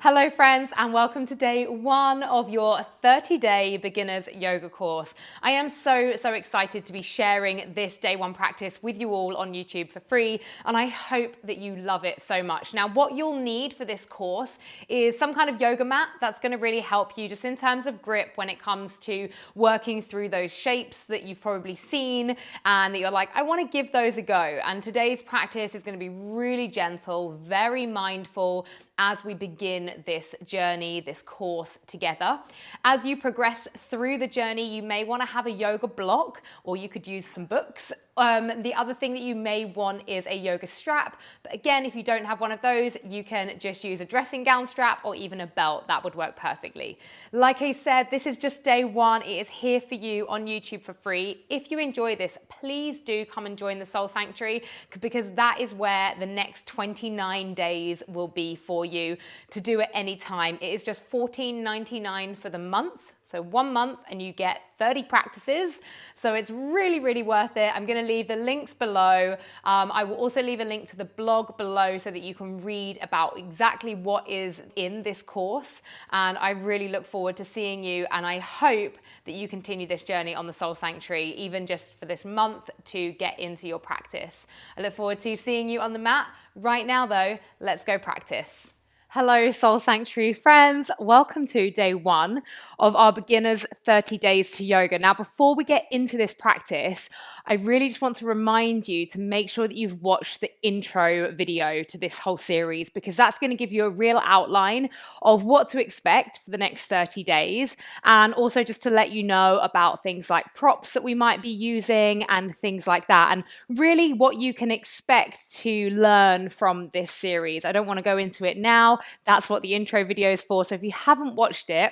Hello friends, and welcome to day one of your 30-day beginners yoga course. I am so excited to be sharing this day one practice with you all on YouTube for free, and I hope that you love it so much. Now, what you'll need for this course is some kind of yoga mat that's going to really help you just in terms of grip when it comes to working through those shapes that you've probably seen and that you're like, I want to give those a go. And today's practice is going to be really gentle, very mindful, as we begin this journey, this course together. As you progress through the journey, you may want to have a yoga block, or you could use some books. The other thing that you may want is a yoga strap. But again, if you don't have one of those, you can just use a dressing gown strap or even a belt. That would work perfectly. Like I said, this is just day one. It is here for you on YouTube for free. If you enjoy this, please do come and join the Soul Sanctuary, because that is where the next 29 days will be for you to do at any time. It is just $14.99 for the month. So 1 month and you get 30 practices. So it's really worth it. I'm going to leave the links below. I will also leave a link to the blog below so that you can read about exactly what is in this course. And I really look forward to seeing you. And I hope that you continue this journey on the Soul Sanctuary, even just for this month, to get into your practice. I look forward to seeing you on the mat. Right now though, let's go practice. Hello, Soul Sanctuary friends. Welcome to day one of our beginners 30 days to yoga. Now, before we get into this practice, I really just want to remind you to make sure that you've watched the intro video to this whole series, because that's going to give you a real outline of what to expect for the next 30 days. And also just to let you know about things like props that we might be using and things like that. And really what you can expect to learn from this series. I don't want to go into it now. That's what the intro video is for. So if you haven't watched it,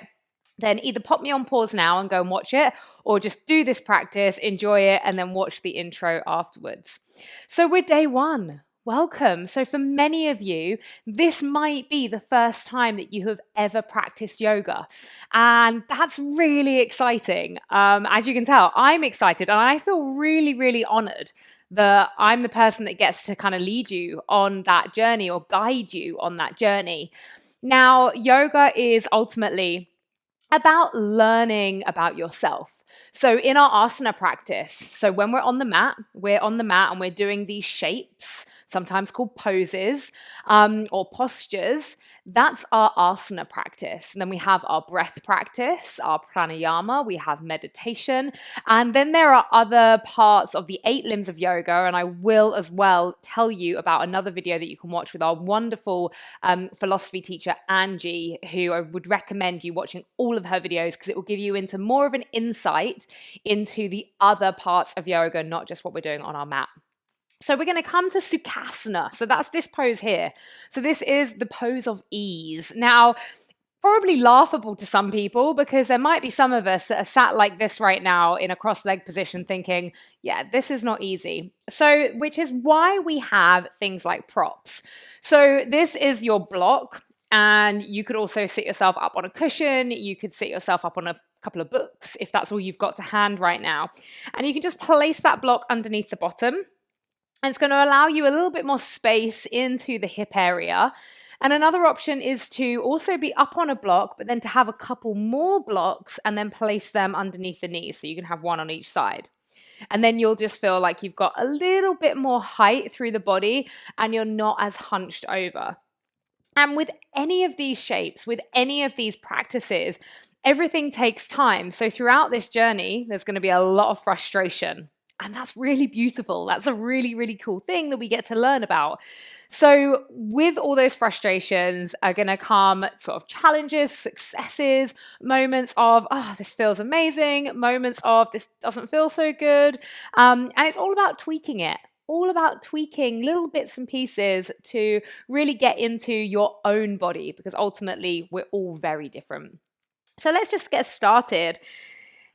then either pop me on pause now and go and watch it, or just do this practice, enjoy it, and then watch the intro afterwards. So we're day one. Welcome. So for many of you, this might be the first time that you have ever practiced yoga. And that's really exciting. As you can tell, I'm excited and I feel really honored that I'm the person that gets to kind of lead you on that journey or guide you on that journey. Now, yoga is ultimately about learning about yourself. So in our asana practice, so when we're on the mat and we're doing these shapes, sometimes called poses or postures. That's our asana practice. And then we have our breath practice, our pranayama, we have meditation. And then there are other parts of the 8 limbs of yoga. And I will as well tell you about another video that you can watch with our wonderful philosophy teacher, Angie, who I would recommend you watching all of her videos, because it will give you into more of an insight into the other parts of yoga, not just what we're doing on our mat. So we're going to come to Sukhasana. So that's this pose here. So this is the pose of ease. Now, probably laughable to some people, because there might be some of us that are sat like this right now in a cross-legged position thinking, yeah, this is not easy. So, which is why we have things like props. So this is your block, and you could also sit yourself up on a cushion. You could sit yourself up on a couple of books if that's all you've got to hand right now. And you can just place that block underneath the bottom. And it's going to allow you a little bit more space into the hip area. And another option is to also be up on a block, but then to have a couple more blocks and then place them underneath the knees. So you can have one on each side. And then you'll just feel like you've got a little bit more height through the body and you're not as hunched over. And with any of these shapes, with any of these practices, everything takes time. So throughout this journey, there's going to be a lot of frustration. And that's really beautiful. That's a really cool thing that we get to learn about. So with all those frustrations are going to come sort of challenges, successes, moments of, oh, this feels amazing, moments of, this doesn't feel so good. And it's all about tweaking it. All about tweaking little bits and pieces to really get into your own body, because ultimately we're all very different. So let's just get started.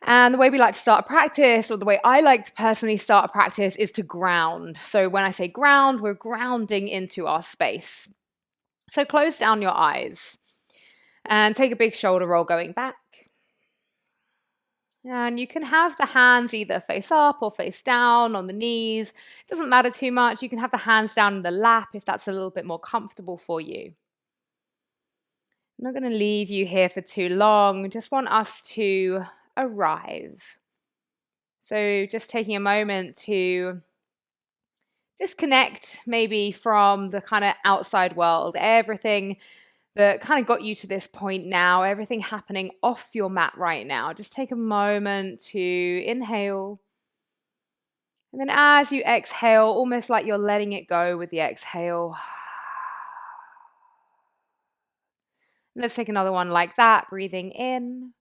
And the way we like to start a practice, or the way I like to personally start a practice, is to ground. So when I say ground, we're grounding into our space. So close down your eyes and take a big shoulder roll going back And you can have the hands either face up or face down on the knees. It doesn't matter too much. You can have the hands down in the lap if that's a little bit more comfortable for you. I'm not going to leave you here for too long. Just want us to arrive. So just taking a moment to disconnect maybe from the kind of outside world, everything that kind of got you to this point now, everything happening off your mat right now. Just take a moment to inhale. And then as you exhale, almost like you're letting it go with the exhale. Let's take another one like that, breathing in.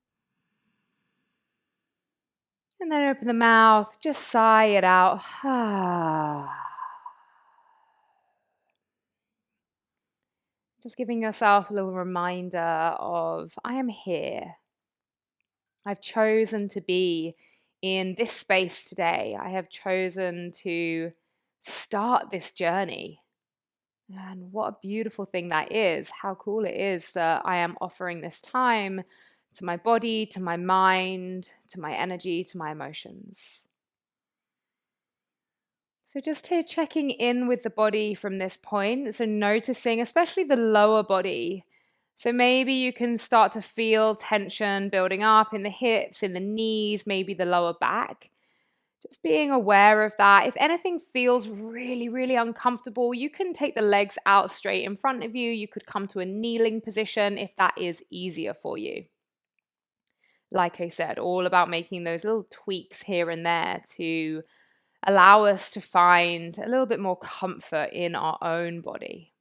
And then open the mouth, just sigh it out. Just giving yourself a little reminder of, I am here. I've chosen to be in this space today. I have chosen to start this journey. And what a beautiful thing that is. How cool it is that I am offering this time to my body, to my mind, to my energy, to my emotions. So just checking in with the body from this point. So noticing, especially the lower body. So maybe you can start to feel tension building up in the hips, in the knees, maybe the lower back. Just being aware of that. If anything feels really, really uncomfortable, you can take the legs out straight in front of you. You could come to a kneeling position if that is easier for you. Like I said, all about making those little tweaks here and there to allow us to find a little bit more comfort in our own body.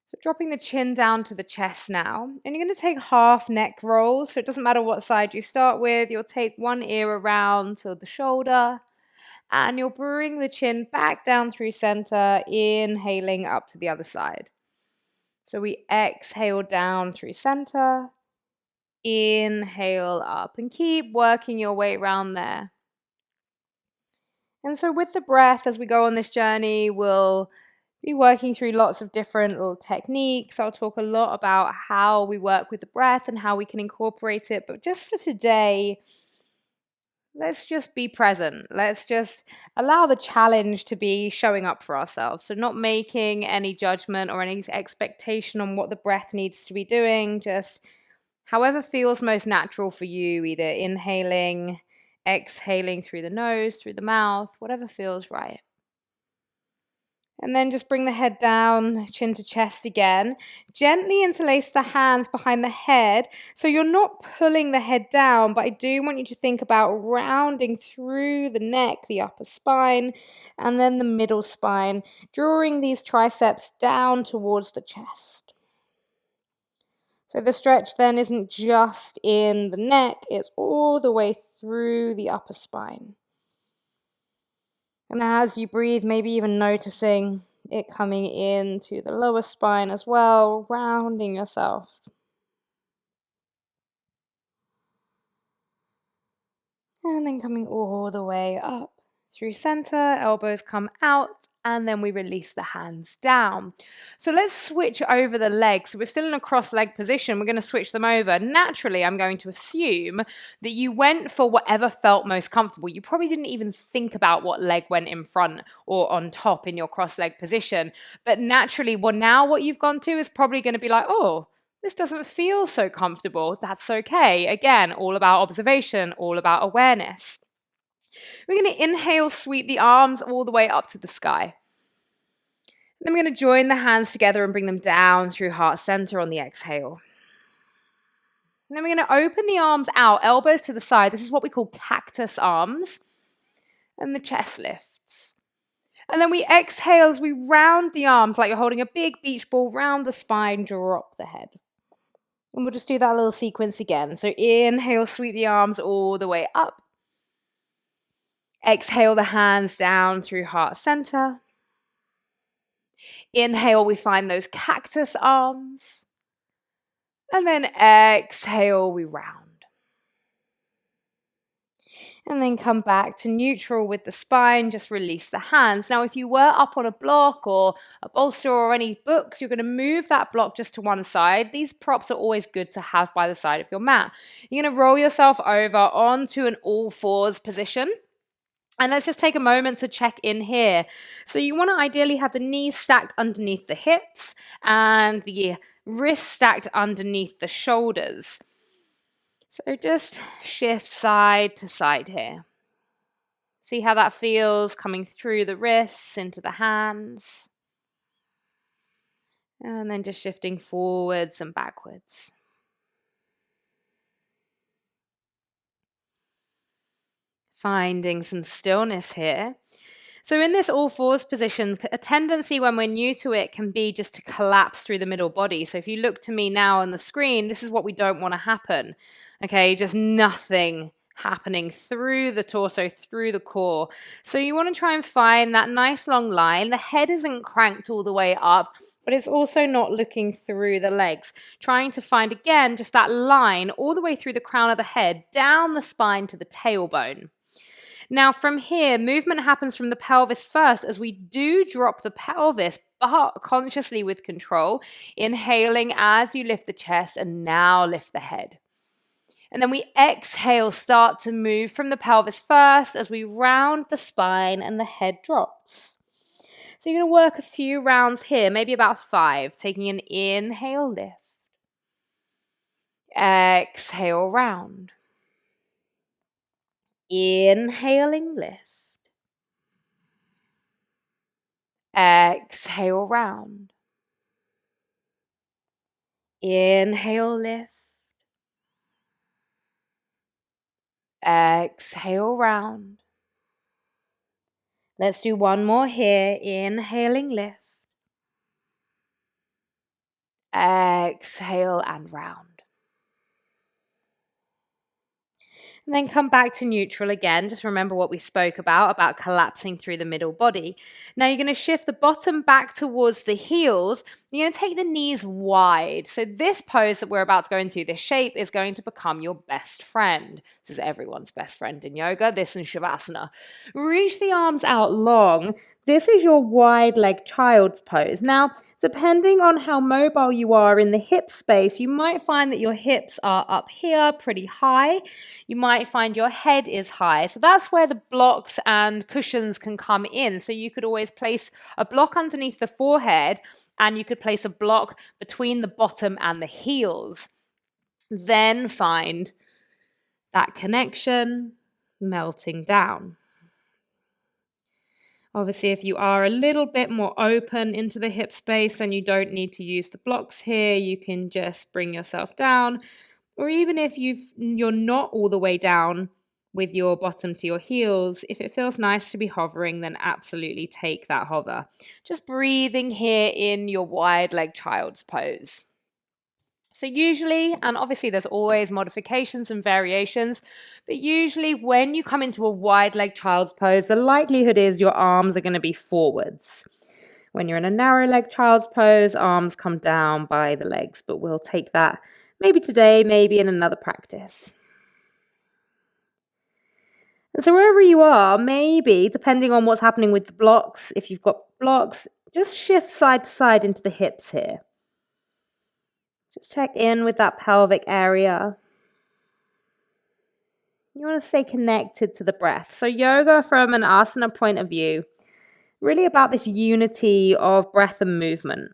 So dropping the chin down to the chest now, and you're going to take half neck rolls. So it doesn't matter what side you start with. You'll take one ear around to the shoulder, and you'll bring the chin back down through center, inhaling up to the other side. So we exhale down through center, inhale up, and keep working your way around there. And so with the breath, as we go on this journey, we'll be working through lots of different little techniques. I'll talk a lot about how we work with the breath and how we can incorporate it. But just for today, let's just be present. Let's just allow the challenge to be showing up for ourselves. So not making any judgment or any expectation on what the breath needs to be doing. Just however feels most natural for you, either inhaling, exhaling through the nose, through the mouth, whatever feels right. And then just bring the head down, chin to chest again. Gently interlace the hands behind the head. So you're not pulling the head down, but I do want you to think about rounding through the neck, the upper spine, and then the middle spine, drawing these triceps down towards the chest. So the stretch then isn't just in the neck, it's all the way through the upper spine. And as you breathe, maybe even noticing it coming into the lower spine as well, rounding yourself. And then coming all the way up through center, elbows come out, and then we release the hands down. So let's switch over the legs. So we're still in a cross-leg position. We're going to switch them over. Naturally, I'm going to assume that you went for whatever felt most comfortable. You probably didn't even think about what leg went in front or on top in your cross-leg position. But naturally, well, now what you've gone to is probably going to be like, oh, this doesn't feel so comfortable. That's okay. Again, all about observation, all about awareness. We're going to inhale, sweep the arms all the way up to the sky. Then we're going to join the hands together and bring them down through heart center on the exhale. And then we're going to open the arms out, elbows to the side. This is what we call cactus arms. And the chest lifts. And then we exhale as we round the arms like you're holding a big beach ball, round the spine, drop the head. And we'll just do that little sequence again. So inhale, sweep the arms all the way up. Exhale the hands down through heart center. Inhale, we find those cactus arms. And then exhale, we round. And then come back to neutral with the spine, just release the hands. Now, if you were up on a block or a bolster or any books, you're going to move that block just to one side. These props are always good to have by the side of your mat. You're going to roll yourself over onto an all fours position. And let's just take a moment to check in here. So you want to ideally have the knees stacked underneath the hips and the wrists stacked underneath the shoulders. So just shift side to side here. See how that feels coming through the wrists into the hands. And then just shifting forwards and backwards. Finding some stillness here. So in this all fours position, a tendency when we're new to it can be just to collapse through the middle body. So if you look to me now on the screen, this is what we don't want to happen. Okay, just nothing happening through the torso, through the core. So you want to try and find that nice long line. The head isn't cranked all the way up, but it's also not looking through the legs. Trying to find, again, just that line all the way through the crown of the head, down the spine to the tailbone. Now from here, movement happens from the pelvis first as we do drop the pelvis, but consciously with control, inhaling as you lift the chest and now lift the head. And then we exhale, start to move from the pelvis first as we round the spine and the head drops. So you're going to work a few rounds here, maybe about 5, taking an inhale, lift. Exhale, round. Inhaling, lift. Exhale, round. Inhale, lift. Exhale, round. Let's do one more here. Inhaling, lift. Exhale and round. And then come back to neutral again. Just remember what we spoke about collapsing through the middle body. Now you're going to shift the bottom back towards the heels. You're going to take the knees wide. So this pose that we're about to go into, this shape, is going to become your best friend. This is everyone's best friend in yoga, this and Savasana. Reach the arms out long. This is your wide leg child's pose. Now, depending on how mobile you are in the hip space, you might find that your hips are up here pretty high. You might find your head is high. So that's where the blocks and cushions can come in. So you could always place a block underneath the forehead and you could place a block between the bottom and the heels. Then find that connection melting down. Obviously, if you are a little bit more open into the hip space, then you don't need to use the blocks here. You can just bring yourself down. Or even if you're not all the way down with your bottom to your heels, if it feels nice to be hovering, then absolutely take that hover. Just breathing here in your wide leg child's pose. So usually, and obviously there's always modifications and variations, but usually when you come into a wide leg child's pose, the likelihood is your arms are going to be forwards. When you're in a narrow leg child's pose, arms come down by the legs, but we'll take that maybe today, maybe in another practice. And so wherever you are, maybe, depending on what's happening with the blocks, if you've got blocks, just shift side to side into the hips here. Just check in with that pelvic area. You want to stay connected to the breath. So yoga from an asana point of view, really about this unity of breath and movement.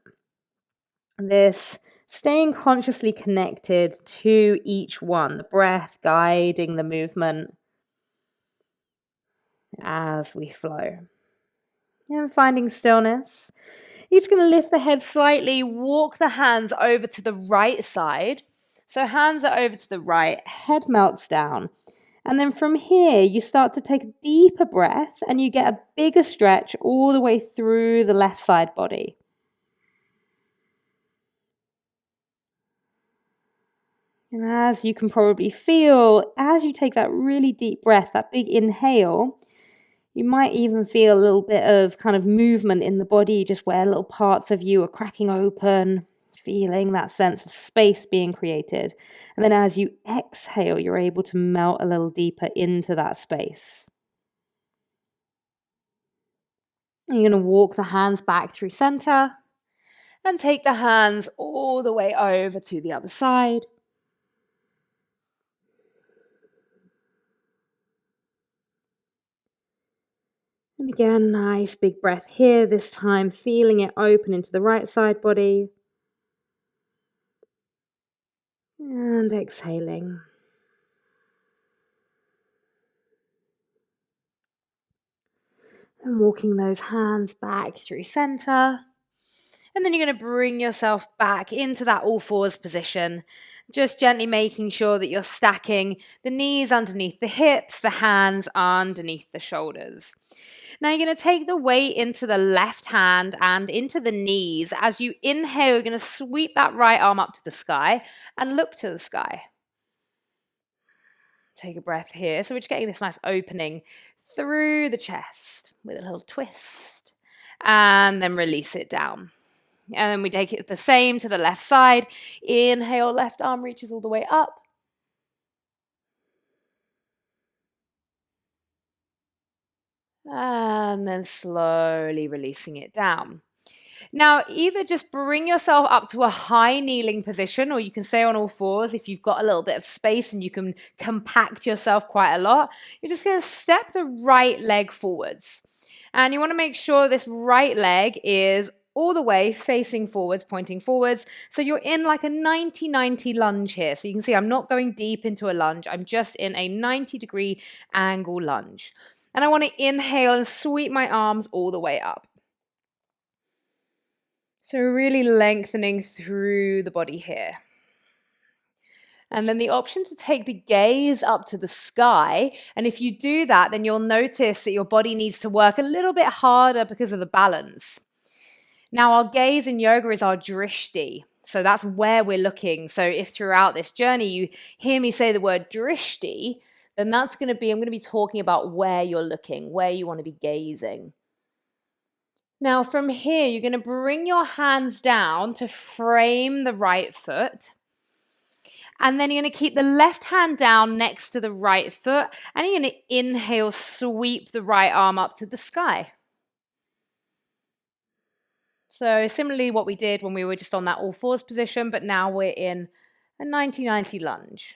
This staying consciously connected to each one, the breath guiding the movement as we flow. And finding stillness. You're just going to lift the head slightly, walk the hands over to the right side. So hands are over to the right, head melts down. And then from here, you start to take a deeper breath and you get a bigger stretch all the way through the left side body. And as you can probably feel, as you take that really deep breath, that big inhale, you might even feel a little bit of kind of movement in the body, just where little parts of you are cracking open. feeling that sense of space being created. And then as you exhale, you're able to melt a little deeper into that space. And you're going to walk the hands back through center and take the hands all the way over to the other side. And again, nice big breath here, this time feeling it open into the right side body. And exhaling. And walking those hands back through center. And then you're going to bring yourself back into that all fours position. Just gently making sure that you're stacking the knees underneath the hips, the hands underneath the shoulders. Now you're going to take the weight into the left hand and into the knees. As you inhale, you're going to sweep that right arm up to the sky and look to the sky. Take a breath here. So we're just getting this nice opening through the chest with a little twist. And then release it down. And then we take it the same to the left side. Inhale, left arm reaches all the way up. And then slowly releasing it down. Now, either just bring yourself up to a high kneeling position, or you can stay on all fours if you've got a little bit of space and you can compact yourself quite a lot. You're just going to step the right leg forwards. And you want to make sure this right leg is all the way facing forwards, pointing forwards. So you're in like a 90-90 lunge here. So you can see I'm not going deep into a lunge. I'm just in a 90-degree angle lunge. And I want to inhale and sweep my arms all the way up. So really lengthening through the body here. And then the option to take the gaze up to the sky. And if you do that, then you'll notice that your body needs to work a little bit harder because of the balance. Now, our gaze in yoga is our drishti. So that's where we're looking. So if throughout this journey you hear me say the word drishti, then that's going to be, I'm going to be talking about where you're looking, where you want to be gazing. Now, from here, you're going to bring your hands down to frame the right foot. And then you're going to keep the left hand down next to the right foot. And you're going to inhale, sweep the right arm up to the sky. So similarly what we did when we were just on that all fours position, but now we're in a 90-90 lunge.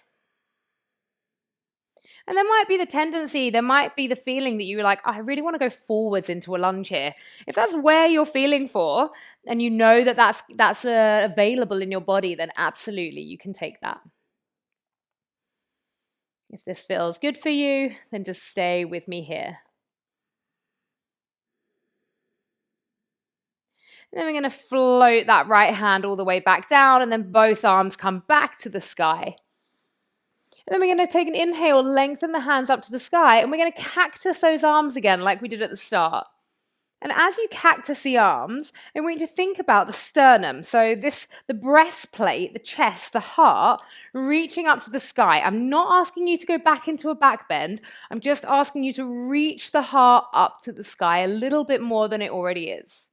And there might be the tendency, there might be the feeling that you're like, I really want to go forwards into a lunge here. If that's where you're feeling for, and you know that that's available in your body, then absolutely you can take that. If this feels good for you, then just stay with me here. And then we're going to float that right hand all the way back down, and then both arms come back to the sky. And then we're going to take an inhale, lengthen the hands up to the sky, and we're going to cactus those arms again like we did at the start. And as you cactus the arms, I want you to think about the sternum. So the breastplate, the chest, the heart, reaching up to the sky. I'm not asking you to go back into a back bend. I'm just asking you to reach the heart up to the sky a little bit more than it already is.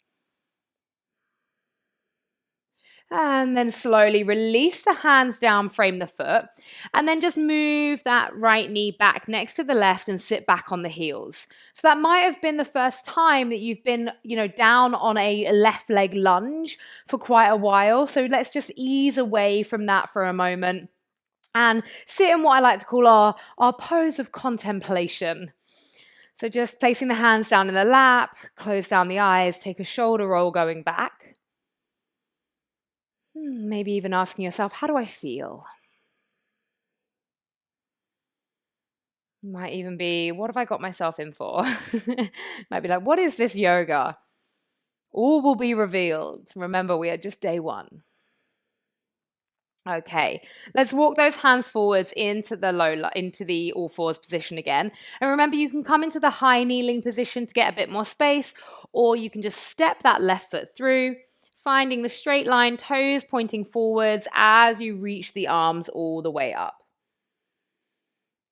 And then slowly release the hands down, frame the foot, and then just move that right knee back next to the left and sit back on the heels. So that might have been the first time that you've been, down on a left leg lunge for quite a while. So let's just ease away from that for a moment and sit in what I like to call our pose of contemplation. So just placing the hands down in the lap, close down the eyes, take a shoulder roll going back. Maybe even asking yourself, how do I feel? Might even be, what have I got myself in for? Might be like, what is this yoga? All will be revealed. Remember, we are just day one. Okay, let's walk those hands forwards into the all fours position again. And remember, you can come into the high kneeling position to get a bit more space, or you can just step that left foot through, finding the straight line, toes pointing forwards as you reach the arms all the way up.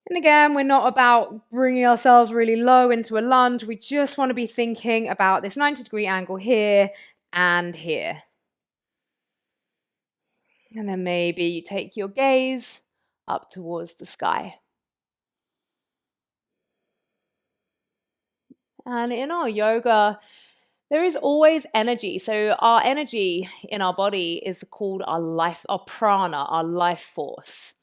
And again, we're not about bringing ourselves really low into a lunge. We just want to be thinking about this 90-degree angle here and here. And then maybe you take your gaze up towards the sky. And in our yoga, there is always energy. So our energy in our body is called our life, our prana, our life force.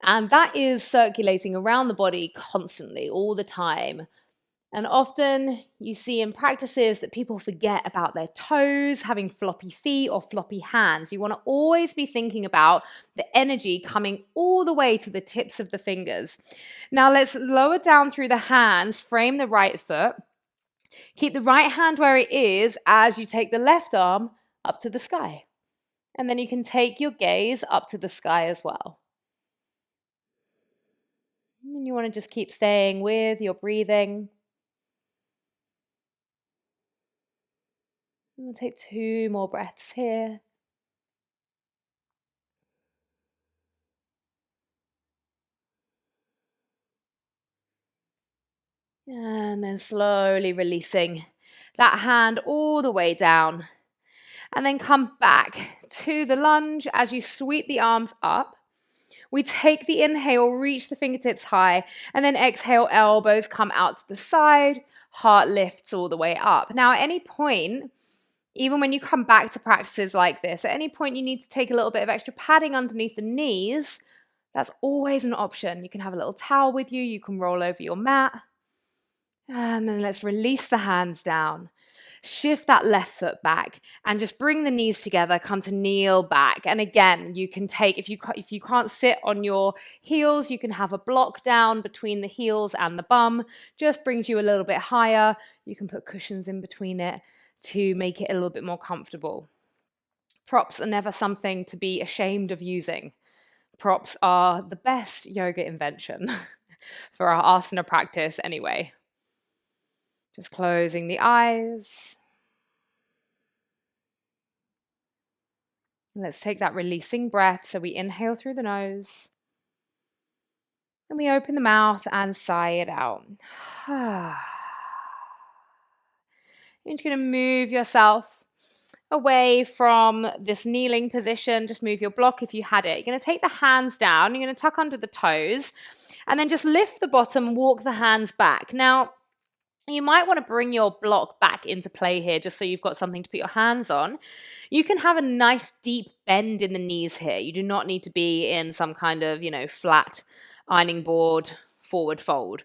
And that is circulating around the body constantly, all the time. And often you see in practices that people forget about their toes, having floppy feet or floppy hands. You want to always be thinking about the energy coming all the way to the tips of the fingers. Now let's lower down through the hands, frame the right foot. Keep the right hand where it is as you take the left arm up to the sky. And then you can take your gaze up to the sky as well. And you want to just keep staying with your breathing. And we'll take 2 more breaths here. And then slowly releasing that hand all the way down. And then come back to the lunge as you sweep the arms up. We take the inhale, reach the fingertips high, and then exhale, elbows come out to the side, heart lifts all the way up. Now, at any point, even when you come back to practices like this, at any point you need to take a little bit of extra padding underneath the knees, that's always an option. You can have a little towel with you, you can roll over your mat. And then let's release the hands down. Shift that left foot back and just bring the knees together, come to kneel back. And again, you can take, if you can't sit on your heels, you can have a block down between the heels and the bum. Just brings you a little bit higher. You can put cushions in between it to make it a little bit more comfortable. Props are never something to be ashamed of using. Props are the best yoga invention for our asana practice anyway. Just closing the eyes. Let's take that releasing breath. So we inhale through the nose. And we open the mouth and sigh it out. You're just going to move yourself away from this kneeling position. Just move your block if you had it. You're going to take the hands down. You're going to tuck under the toes. And then just lift the bottom and walk the hands back. Now, you might want to bring your block back into play here just so you've got something to put your hands on. You can have a nice deep bend in the knees here. You do not need to be in some kind of, flat ironing board forward fold.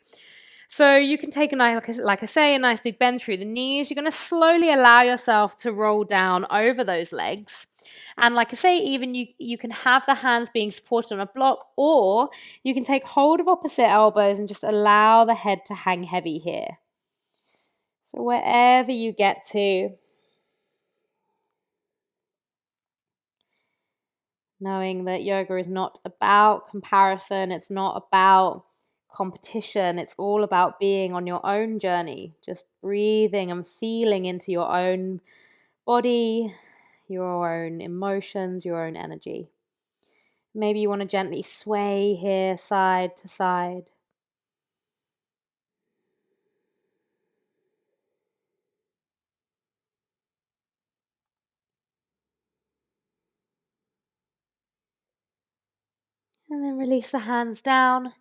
So you can take a nice, like I say, a nice big bend through the knees. You're going to slowly allow yourself to roll down over those legs. And like I say, even you can have the hands being supported on a block, or you can take hold of opposite elbows and just allow the head to hang heavy here. So wherever you get to, knowing that yoga is not about comparison, it's not about competition, it's all about being on your own journey, just breathing and feeling into your own body, your own emotions, your own energy. Maybe you want to gently sway here, side to side. And then release the hands down.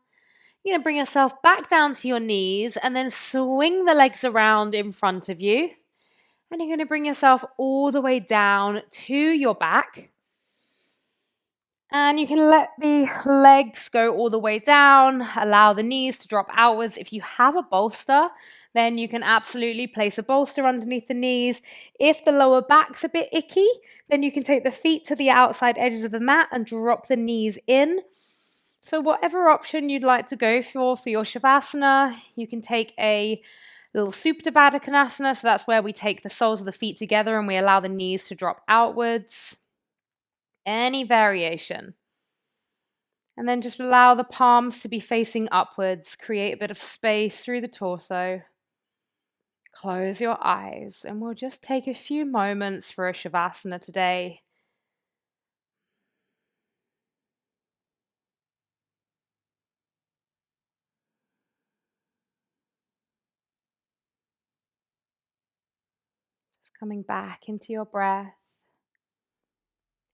You're going to bring yourself back down to your knees and then swing the legs around in front of you. And you're going to bring yourself all the way down to your back. And you can let the legs go all the way down. Allow the knees to drop outwards. If you have a bolster, then you can absolutely place a bolster underneath the knees. If the lower back's a bit icky, then you can take the feet to the outside edges of the mat and drop the knees in. So whatever option you'd like to go for your Savasana, you can take a little Supta Baddha Konasana. So that's where we take the soles of the feet together and we allow the knees to drop outwards. Any variation. And then just allow the palms to be facing upwards. Create a bit of space through the torso. Close your eyes and we'll just take a few moments for a Shavasana today. Just coming back into your breath.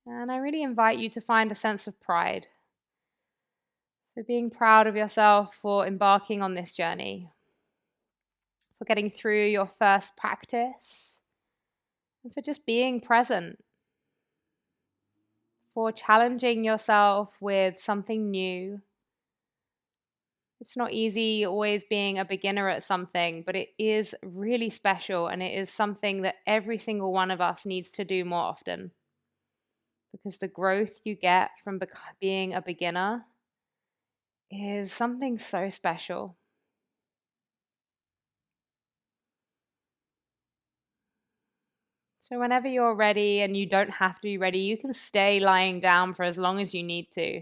And I really invite you to find a sense of pride. So being proud of yourself for embarking on this journey, for getting through your first practice, and for just being present, for challenging yourself with something new. It's not easy always being a beginner at something, but it is really special, and it is something that every single one of us needs to do more often, because the growth you get from being a beginner is something so special. So whenever you're ready, and you don't have to be ready, you can stay lying down for as long as you need to.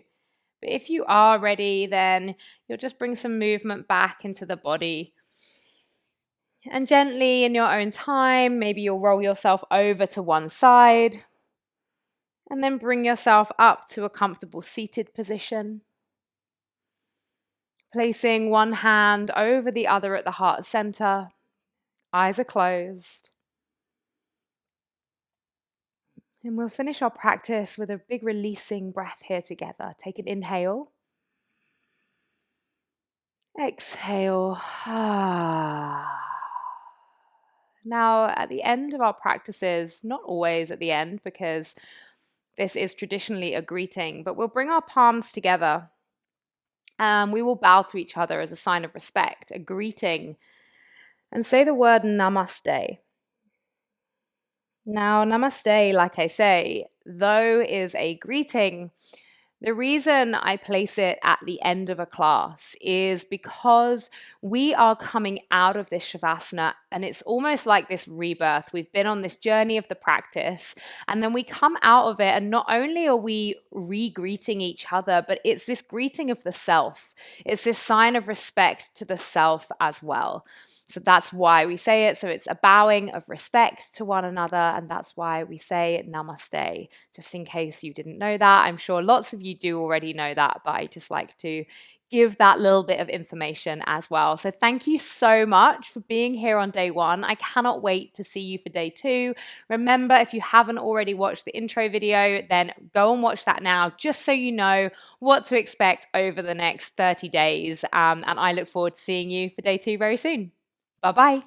But if you are ready, then you'll just bring some movement back into the body. And gently, in your own time, maybe you'll roll yourself over to one side, and then bring yourself up to a comfortable seated position. Placing one hand over the other at the heart center. Eyes are closed. And we'll finish our practice with a big releasing breath here together. Take an inhale. Exhale. Now, at the end of our practices, not always at the end, because this is traditionally a greeting, but we'll bring our palms together. We will bow to each other as a sign of respect, a greeting, and say the word namaste. Now, namaste, like I say, though is a greeting, the reason I place it at the end of a class is because we are coming out of this Savasana, and it's almost like this rebirth. We've been on this journey of the practice, and then we come out of it, and not only are we re-greeting each other, but it's this greeting of the self. It's this sign of respect to the self as well. So that's why we say it. So it's a bowing of respect to one another, and that's why we say namaste. Just in case you didn't know that, I'm sure lots of you do already know that, but I just like to give that little bit of information as well. So thank you so much for being here on day one. I cannot wait to see you for day two. Remember, if you haven't already watched the intro video, then go and watch that now, just so you know what to expect over the next 30 days. And I look forward to seeing you for day two very soon. Bye-bye.